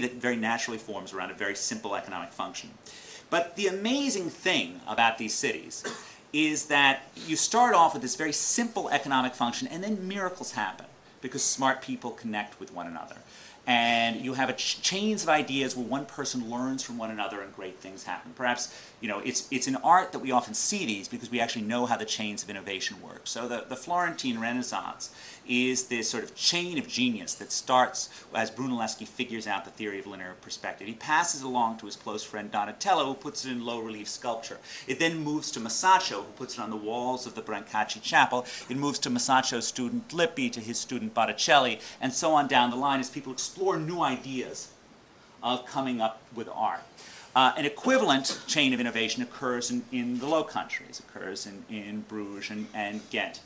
that very naturally forms around a very simple economic function. But the amazing thing about these cities is that you start off with this very simple economic function, and then miracles happen because smart people connect with one another. And you have chains of ideas where one person learns from one another and great things happen. Perhaps, it's in art that we often see these because we actually know how the chains of innovation work. So the Florentine Renaissance is this sort of chain of genius that starts as Brunelleschi figures out the theory of linear perspective. He passes along to his close friend Donatello, who puts it in low-relief sculpture. It then moves to Masaccio, who puts it on the walls of the Brancacci Chapel. It moves to Masaccio's student Lippi, to his student Botticelli, and so on down the line as people explore new ideas of coming up with art. An equivalent chain of innovation occurs in the Low Countries, occurs in Bruges and Ghent.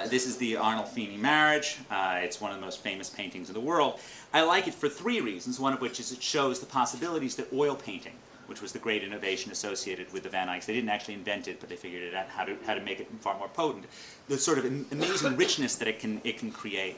This is the Arnolfini marriage. It's one of the most famous paintings in the world. I like it for three reasons, one of which is it shows the possibilities that oil painting, which was the great innovation associated with the Van Eycks. They didn't actually invent it, but they figured out how to make it far more potent. The sort of amazing richness that it can create.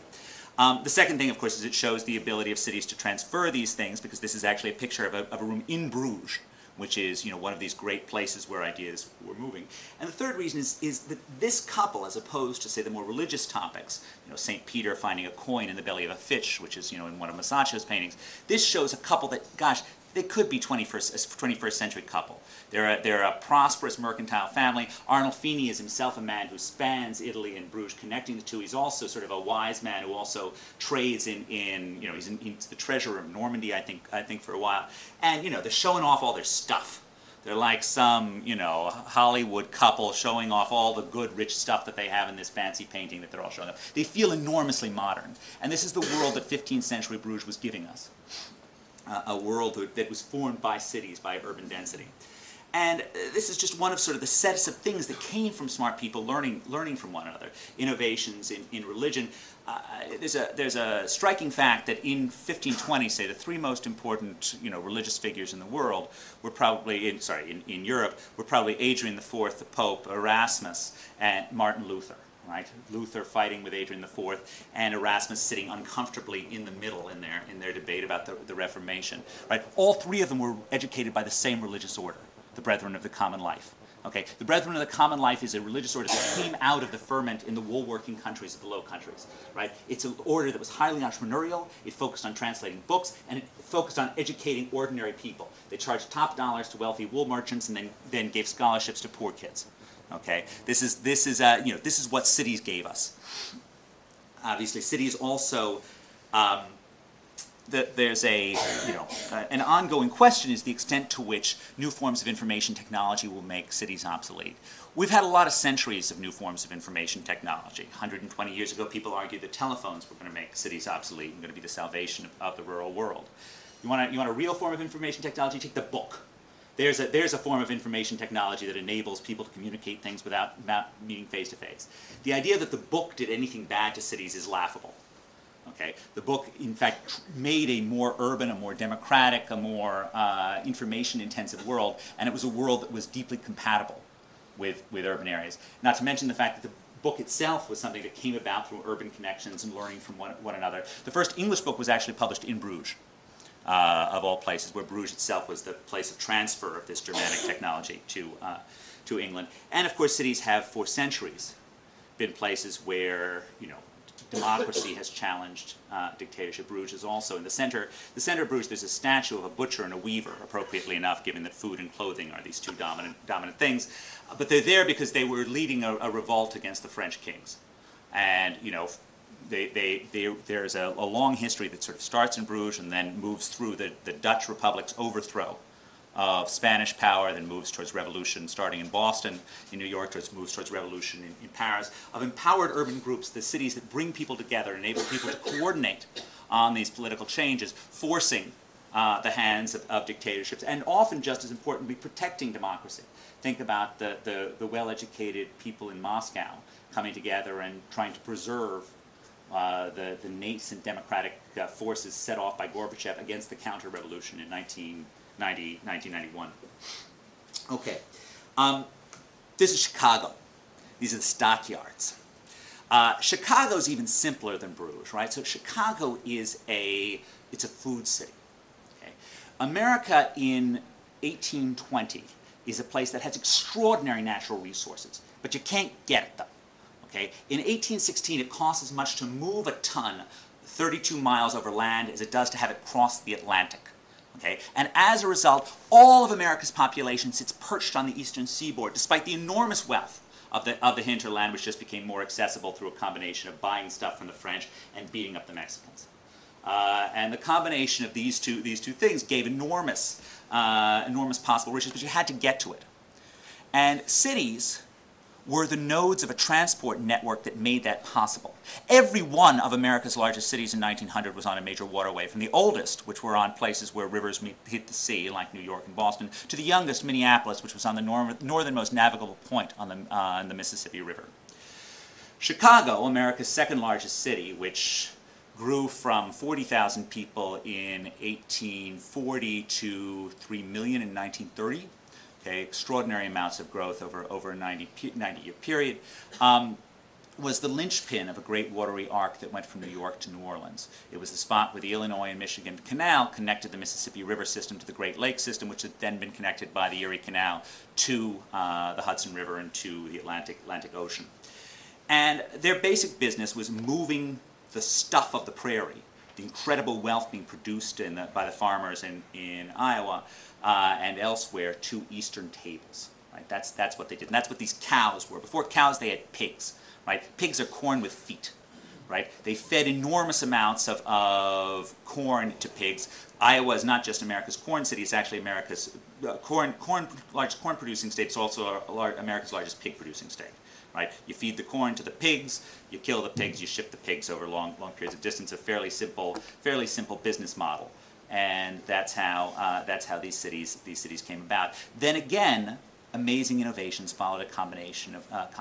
The second thing, of course, is it shows the ability of cities to transfer these things, because this is actually a picture of a room in Bruges, which is one of these great places where ideas were moving. And the third reason is that this couple, as opposed to, say, the more religious topics, St. Peter finding a coin in the belly of a fish, which is in one of Masaccio's paintings, this shows a couple that, gosh, they could be 21st century couple. They're a prosperous mercantile family. Arnolfini is himself a man who spans Italy and Bruges, connecting the two. He's also sort of a wise man who also trades he's the treasurer of Normandy, I think for a while. And they're showing off all their stuff. They're like some Hollywood couple showing off all the good, rich stuff that they have in this fancy painting that they're all showing up. They feel enormously modern, and this is the world that 15th century Bruges was giving us. A world that was formed by cities, by urban density. And this is just one of sort of the sets of things that came from smart people learning from one another. Innovations in religion. There's a striking fact that in 1520, say, the three most important religious figures in the world were probably, in Europe, were probably Adrian IV, the Pope, Erasmus, and Martin Luther. Right? Luther fighting with Adrian IV, and Erasmus sitting uncomfortably in the middle in their debate about the Reformation. Right? All three of them were educated by the same religious order, the Brethren of the Common Life. Okay? The Brethren of the Common Life is a religious order that came out of the ferment in the wool-working countries of the Low Countries. Right? It's an order that was highly entrepreneurial. It focused on translating books, and it focused on educating ordinary people. They charged top dollars to wealthy wool merchants, and then gave scholarships to poor kids. Okay, this is what cities gave us. Obviously, cities also. There's an ongoing question is the extent to which new forms of information technology will make cities obsolete. We've had a lot of centuries of new forms of information technology. 120 years ago, people argued that telephones were going to make cities obsolete and going to be the salvation of the rural world. You want a real form of information technology? Take the book. There's a form of information technology that enables people to communicate things without meeting face to face. The idea that the book did anything bad to cities is laughable. Okay? The book, in fact, made a more urban, a more democratic, a more information-intensive world, and it was a world that was deeply compatible with urban areas. Not to mention the fact that the book itself was something that came about through urban connections and learning from one another. The first English book was actually published in Bruges. Of all places, where Bruges itself was the place of transfer of this Germanic technology to England. And of course, cities have for centuries been places where democracy has challenged dictatorship. Bruges is also in the center. The center of Bruges, there's a statue of a butcher and a weaver, appropriately enough, given that food and clothing are these two dominant things. But they're there because they were leading a revolt against the French kings, and there's a long history that sort of starts in Bruges and then moves through the Dutch Republic's overthrow of Spanish power, then moves towards revolution, starting in Boston, in New York, moves towards revolution in Paris, of empowered urban groups, the cities that bring people together, enable people to coordinate on these political changes, forcing the hands of dictatorships, and often, just as importantly, protecting democracy. Think about the well-educated people in Moscow coming together and trying to preserve the nascent democratic forces set off by Gorbachev against the counter-revolution in 1991. Okay. This is Chicago. These are the stockyards. Chicago's even simpler than Bruges, right? So Chicago is a it's a food city. Okay? America in 1820 is a place that has extraordinary natural resources, but you can't get at them. Okay? In 1816, it costs as much to move a ton 32 miles over land as it does to have it cross the Atlantic. Okay? And as a result, all of America's population sits perched on the eastern seaboard, despite the enormous wealth of the hinterland, which just became more accessible through a combination of buying stuff from the French and beating up the Mexicans. And the combination of these two things gave enormous possible riches, but you had to get to it. And cities were the nodes of a transport network that made that possible. Every one of America's largest cities in 1900 was on a major waterway, from the oldest, which were on places where rivers hit the sea, like New York and Boston, to the youngest, Minneapolis, which was on the northernmost navigable point on the Mississippi River. Chicago, America's second largest city, which grew from 40,000 people in 1840 to 3 million in 1930. Okay, extraordinary amounts of growth over a 90-year period, was the linchpin of a great watery arc that went from New York to New Orleans. It was the spot where the Illinois and Michigan Canal connected the Mississippi River system to the Great Lakes system, which had then been connected by the Erie Canal to the Hudson River and to the Atlantic Ocean. And their basic business was moving the stuff of the prairie, the incredible wealth being produced by the farmers in Iowa and elsewhere, to eastern tables. Right? That's what they did, and that's what these cows were. Before cows, they had pigs. Right? Pigs are corn with feet. Right? They fed enormous amounts of corn to pigs. Iowa is not just America's corn city; it's actually America's largest corn-producing state. It's also America's largest pig-producing state. Right? You feed the corn to the pigs, you kill the pigs, you ship the pigs over long periods of distance. A fairly simple business model, and that's how these cities came about. Then again, amazing innovations followed a combination of